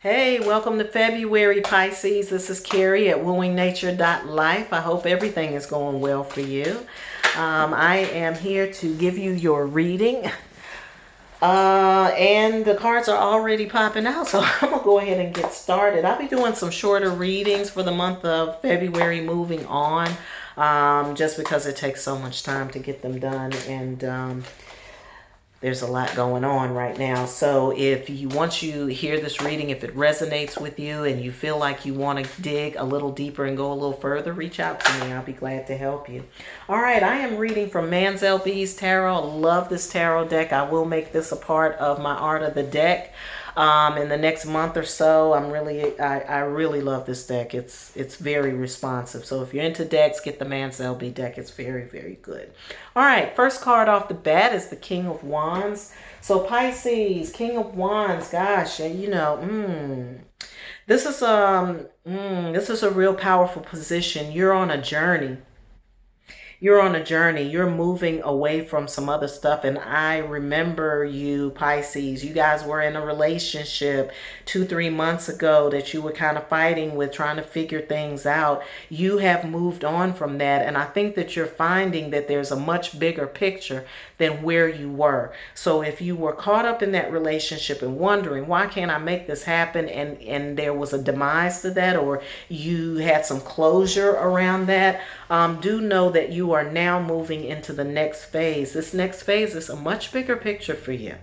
Hey, welcome to February, Pisces. This is Carrie at wooingnature.life. I hope everything is going well for you. I am here to give you your reading. And the cards are already popping out, so I'm going to go ahead and get started. I'll be doing some shorter readings for the month of February moving on, just because it takes so much time to get them done, and there's a lot going on right now. So once you hear this reading, if it resonates with you and you feel like you want to dig a little deeper and go a little further, reach out to me. I'll be glad to help you. All right, I am reading from Manzel B's Tarot. I love this tarot deck. I will make this a part of my Art of the Deck in the next month or so. I really love this deck. It's very responsive. So if you're into decks, get the Manzel B deck. It's very, very good. All right, first card off the bat is the King of Wands. So Pisces, King of Wands, gosh, you know, this is a real powerful position. You're on a journey. You're on a journey. You're moving away from some other stuff. And I remember you, Pisces. You guys were in a relationship 2-3 months ago that you were kind of fighting with, trying to figure things out. You have moved on from that. And I think that you're finding that there's a much bigger picture than where you were. So if you were caught up in that relationship and wondering, why can't I make this happen? And there was a demise to that, or you had some closure around that, do know that you are now moving into the next phase. This next phase is a much bigger picture for you.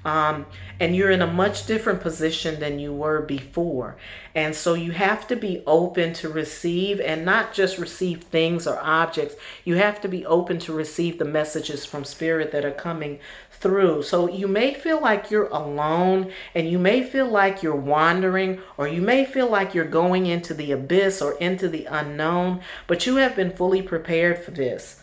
And you're in a much different position than you were before. And so you have to be open to receive, and not just receive things or objects. You have to be open to receive the messages from Spirit that are coming through. So you may feel like you're alone, and you may feel like you're wandering, or you may feel like you're going into the abyss or into the unknown, but you have been fully prepared for this.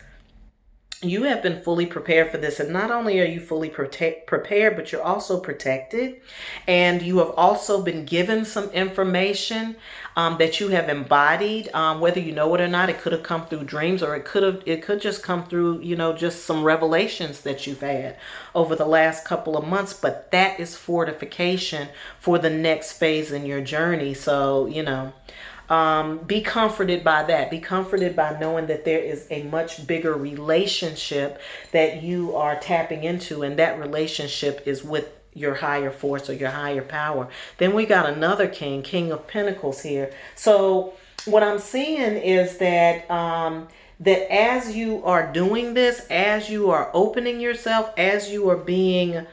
You have been fully prepared for this. And not only are you fully prepared, but you're also protected. And you have also been given some information that you have embodied, whether you know it or not. It could have come through dreams, or it could just come through, just some revelations that you've had over the last couple of months. But that is fortification for the next phase in your journey. So, be comforted by that. Be comforted by knowing that there is a much bigger relationship that you are tapping into, and that relationship is with your higher force or your higher power. Then we got another King of Pentacles here. So what I'm seeing is that that as you are doing this, as you are opening yourself, as you are being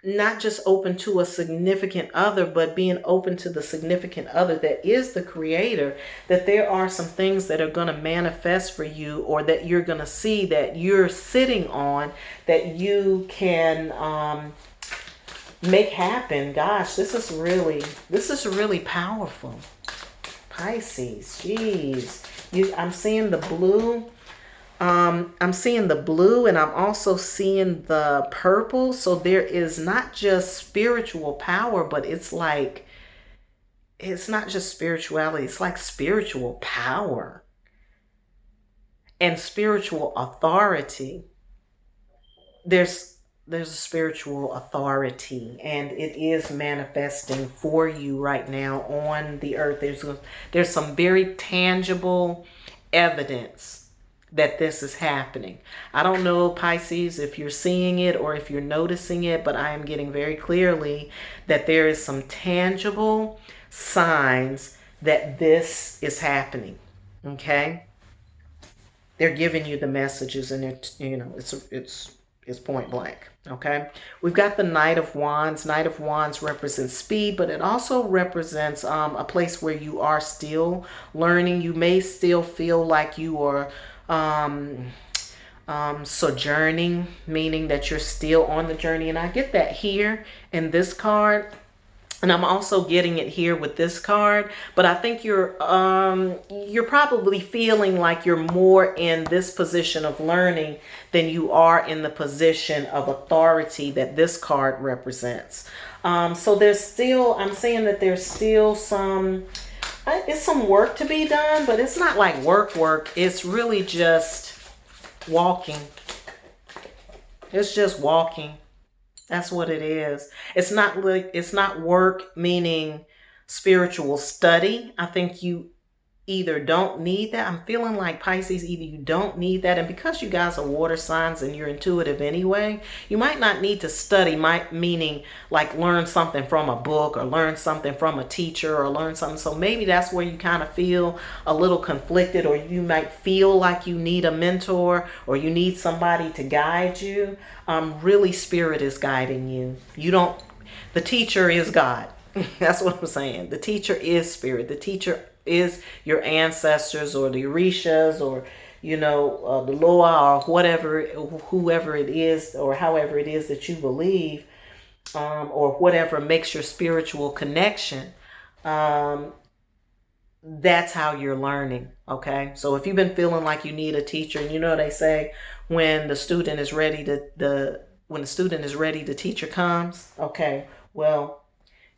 not just open to a significant other, but being open to the significant other that is the creator, that there are some things that are going to manifest for you, or that you're going to see that you're sitting on, that you can make happen. Gosh, this is really powerful. Pisces, geez. I'm seeing the blue. I'm seeing the blue, and I'm also seeing the purple. So there is not just spiritual power, but it's not just spirituality. It's like spiritual power and spiritual authority. There's a spiritual authority, and it is manifesting for you right now on the earth. There's some very tangible evidence that this is happening. I don't know, Pisces, if you're seeing it or if you're noticing it, but I am getting very clearly that there is some tangible signs that this is happening. Okay? They're giving you the messages, and it's point blank. Okay? We've got the Knight of Wands. Knight of Wands represents speed, but it also represents a place where you are still learning. You may still feel like you are sojourning, meaning that you're still on the journey. And I get that here in this card, and I'm also getting it here with this card. But I think you're probably feeling like you're more in this position of learning than you are in the position of authority that this card represents. So I'm saying that there's still it's some work to be done, but it's not like work. It's really just walking. It's just walking. That's what it is. It's not work meaning spiritual study. I think you either don't need that. I'm feeling like Pisces, either you don't need that. And because you guys are water signs and you're intuitive anyway, you might not need to study, meaning like learn something from a book or learn something from a teacher or learn something. So maybe that's where you kind of feel a little conflicted, or you might feel like you need a mentor or you need somebody to guide you. Really, Spirit is guiding you. The teacher is God. That's what I'm saying. The teacher is Spirit. The teacher is your ancestors or the Orishas or, the Loa or whoever it is, or however it is that you believe, or whatever makes your spiritual connection. That's how you're learning. Okay. So if you've been feeling like you need a teacher, and they say when the student is ready the teacher comes. Okay. Well,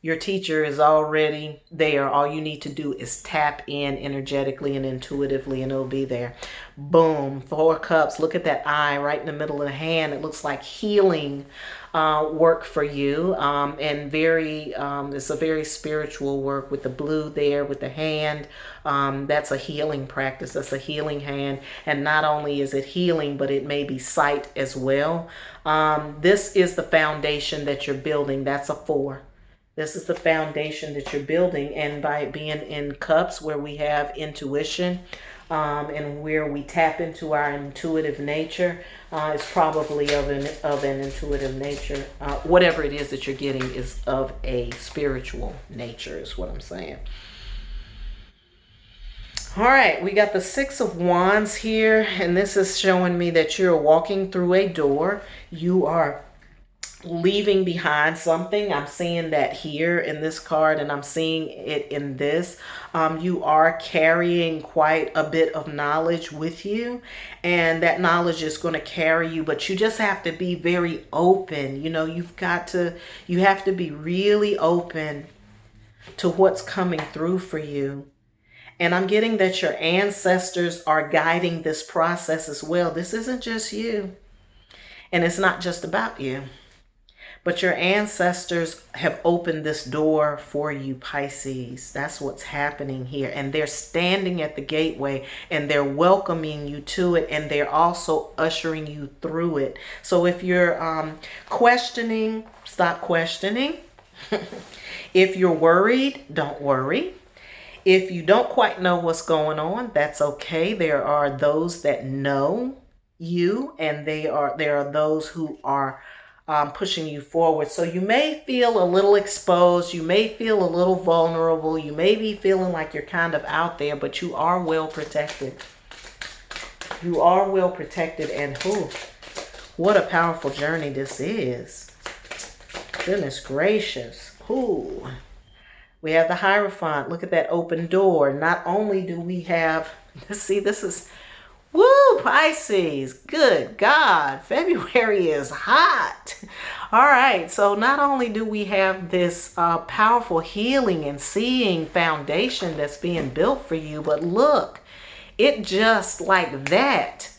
your teacher is already there. All you need to do is tap in energetically and intuitively, and it'll be there. Boom. 4 cups. Look at that eye right in the middle of the hand. It looks like healing work for you. And it's a very spiritual work with the blue there, with the hand. That's a healing practice. That's a healing hand. And not only is it healing, but it may be sight as well. This is the foundation that you're building. That's a 4. This is the foundation that you're building, and by it being in cups where we have intuition and where we tap into our intuitive nature, it's probably of an intuitive nature. Whatever it is that you're getting is of a spiritual nature, is what I'm saying. All right, we got the 6 of Wands here, and this is showing me that you're walking through a door. You are leaving behind something. I'm seeing that here in this card, and I'm seeing it in this. You are carrying quite a bit of knowledge with you, and that knowledge is going to carry you, but you just have to be very open. You have to be really open to what's coming through for you. And I'm getting that your ancestors are guiding this process as well. This isn't just you, and it's not just about you. But your ancestors have opened this door for you, Pisces. That's what's happening here. And they're standing at the gateway, and they're welcoming you to it, and they're also ushering you through it. So if you're questioning, stop questioning. If you're worried, don't worry. If you don't quite know what's going on, that's okay. There are those that know you, and there are those who are pushing you forward. So you may feel a little exposed. You may feel a little vulnerable. You may be feeling like you're kind of out there, but you are well protected. You are well protected. And what a powerful journey this is. Goodness gracious. We have the Hierophant. Look at that open door. Not only do we have, this is, Pisces. Good God. February is hot. All right. So not only do we have this powerful healing and seeing foundation that's being built for you, but look, it just like that,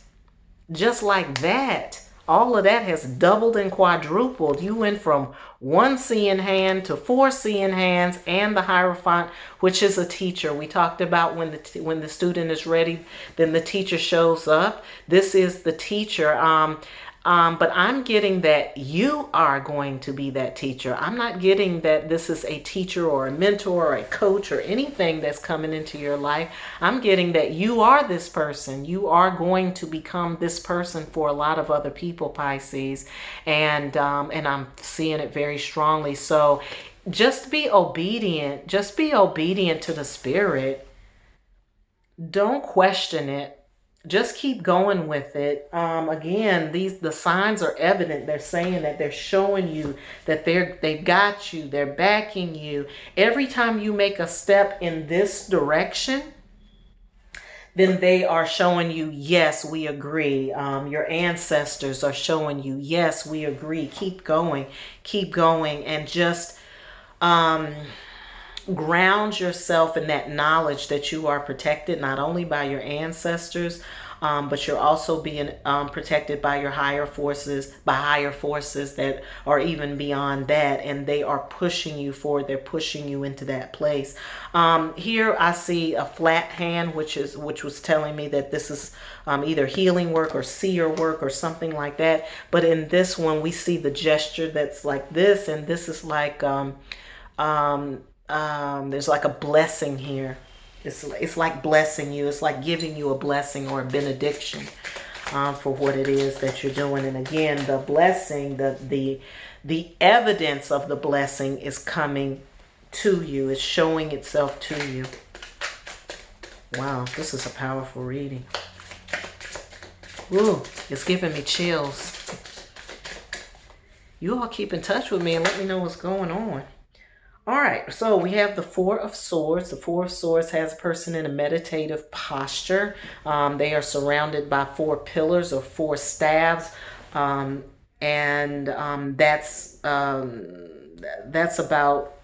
all of that has doubled and quadrupled. You went from 1 seeing hand to 4 seeing hands, and the Hierophant, which is a teacher. We talked about when the student is ready, then the teacher shows up. This is the teacher. But I'm getting that you are going to be that teacher. I'm not getting that this is a teacher or a mentor or a coach or anything that's coming into your life. I'm getting that you are this person. You are going to become this person for a lot of other people, Pisces. And I'm seeing it very strongly. So just be obedient. Just be obedient to the Spirit. Don't question it. Just keep going with it. Again, the signs are evident. They're saying that, they're showing you that they got you. They're backing you. Every time you make a step in this direction, then they are showing you, yes, we agree. Your ancestors are showing you, yes, we agree. Keep going, and just ground yourself in that knowledge that you are protected not only by your ancestors, but you're also being protected by your higher forces, by higher forces that are even beyond that, and they are pushing you forward. They're pushing you into that place. Here I see a flat hand, which was telling me that this is either healing work or seer work or something like that. But in this one, we see the gesture that's like this, and this is like there's like a blessing here. It's like blessing you. It's like giving you a blessing or a benediction for what it is that you're doing. And again, the blessing, the evidence of the blessing is coming to you. It's showing itself to you. Wow, this is a powerful reading. Ooh, it's giving me chills. You all keep in touch with me and let me know what's going on. All right, so we have the Four of Swords. The Four of Swords has a person in a meditative posture. They are surrounded by four pillars or four staves, and that's about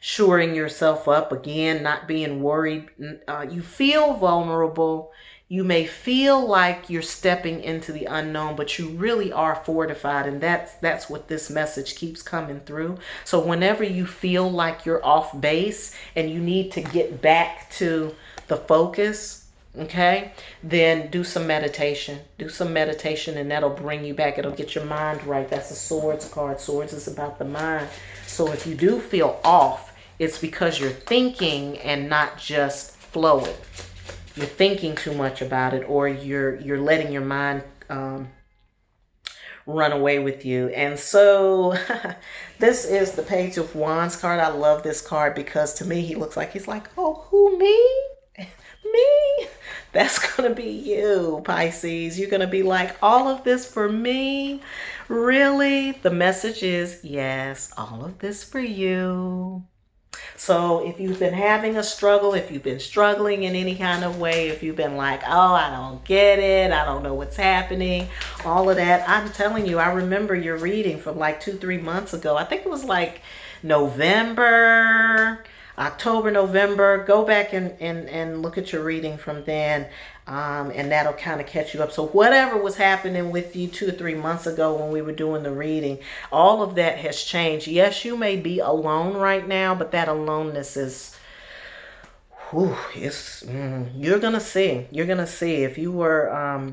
shoring yourself up again, not being worried. You feel vulnerable. You may feel like you're stepping into the unknown, but you really are fortified, and that's what this message keeps coming through. So whenever you feel like you're off base and you need to get back to the focus, okay, then do some meditation. Do some meditation, and that'll bring you back. It'll get your mind right. That's a Swords card. Swords is about the mind. So if you do feel off, it's because you're thinking and not just flowing. You're thinking too much about it, or you're letting your mind run away with you. And so this is the Page of Wands card. I love this card because to me, he's like, oh, who, me? Me? That's going to be you, Pisces. You're going to be like, all of this for me? Really? The message is, yes, all of this for you. So if you've been having a struggle, if you've been struggling in any kind of way, if you've been like, oh, I don't get it, I don't know what's happening, all of that, I'm telling you, I remember your reading from like 2-3 months ago. I think it was like October, November. Go back and look at your reading from then. And that'll kind of catch you up. So whatever was happening with you 2 or 3 months ago when we were doing the reading, all of that has changed. Yes, you may be alone right now, but that aloneness is, you're going to see. You're going to see. If you were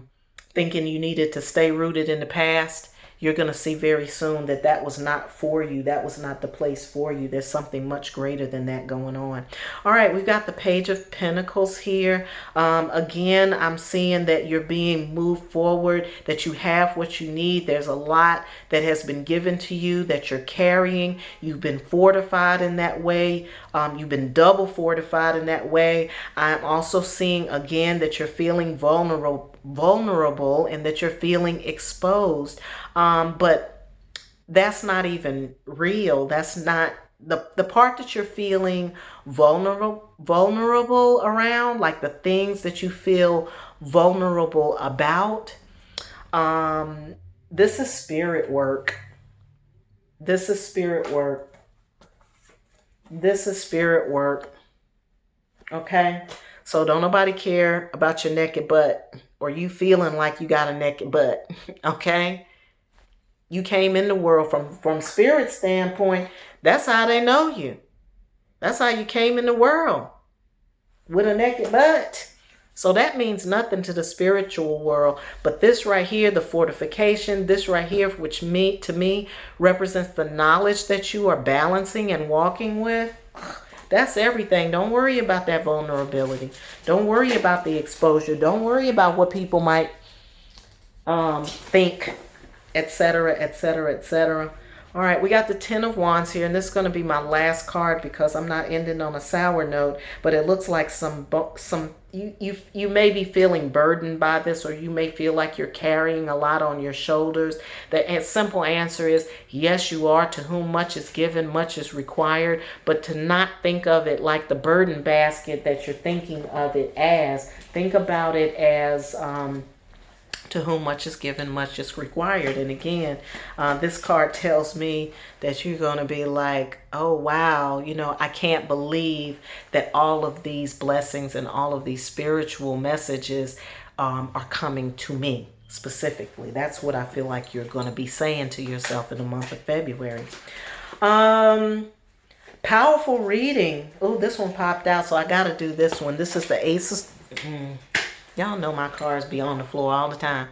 thinking you needed to stay rooted in the past, you're going to see very soon that was not for you. That was not the place for you. There's something much greater than that going on. All right, we've got the Page of Pentacles here. Again, I'm seeing that you're being moved forward, that you have what you need. There's a lot that has been given to you that you're carrying. You've been fortified in that way. You've been double fortified in that way. I'm also seeing again that you're feeling vulnerable and that you're feeling exposed. But that's not even real. That's not the part that you're feeling vulnerable around, like the things that you feel vulnerable about. This is spirit work. This is spirit work. This is spirit work. Okay? So don't nobody care about your naked butt or you feeling like you got a naked butt. Okay? You came in the world from spirit standpoint. That's how they know you. That's how you came in the world, with a naked butt. So that means nothing to the spiritual world. But this right here, the fortification, this right here, which to me represents the knowledge that you are balancing and walking with. That's everything. Don't worry about that vulnerability. Don't worry about the exposure. Don't worry about what people might think, etc., etc., etc. All right, we got the Ten of Wands here, and this is going to be my last card because I'm not ending on a sour note, but it looks like you may be feeling burdened by this, or you may feel like you're carrying a lot on your shoulders. The simple answer is yes, you are. To whom much is given, much is required, but to not think of it like the burden basket that you're thinking of it as. Think about it as To whom much is given, much is required. And again, this card tells me that you're going to be like, oh, wow, you know, I can't believe that all of these blessings and all of these spiritual messages are coming to me specifically. That's what I feel like you're going to be saying to yourself in the month of February. Powerful reading. Oh, this one popped out, so I got to do this one. This is the Ace of... Y'all know my cards be on the floor all the time.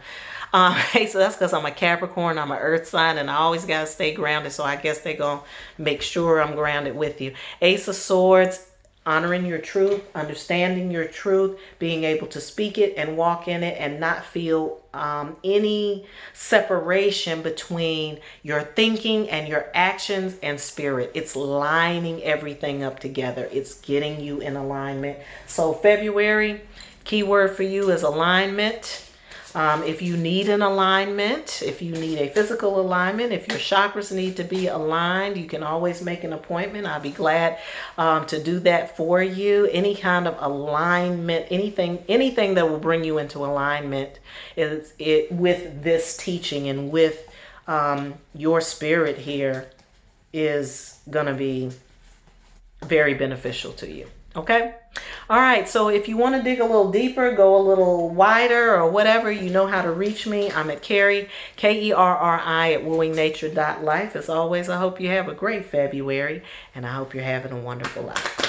Hey, so that's because I'm a Capricorn, I'm an earth sign, and I always got to stay grounded. So I guess they're going to make sure I'm grounded with you. Ace of Swords, honoring your truth, understanding your truth, being able to speak it and walk in it and not feel any separation between your thinking and your actions and spirit. It's lining everything up together. It's getting you in alignment. So February, keyword for you is alignment. If you need an alignment, if you need a physical alignment, if your chakras need to be aligned, you can always make an appointment. I'll be glad to do that for you. Any kind of alignment, anything that will bring you into alignment with this teaching and with your spirit here is going to be very beneficial to you. Okay. All right. So if you want to dig a little deeper, go a little wider or whatever, you know how to reach me. I'm at Kerri, Kerri at wooingnature.life. As always, I hope you have a great February and I hope you're having a wonderful life.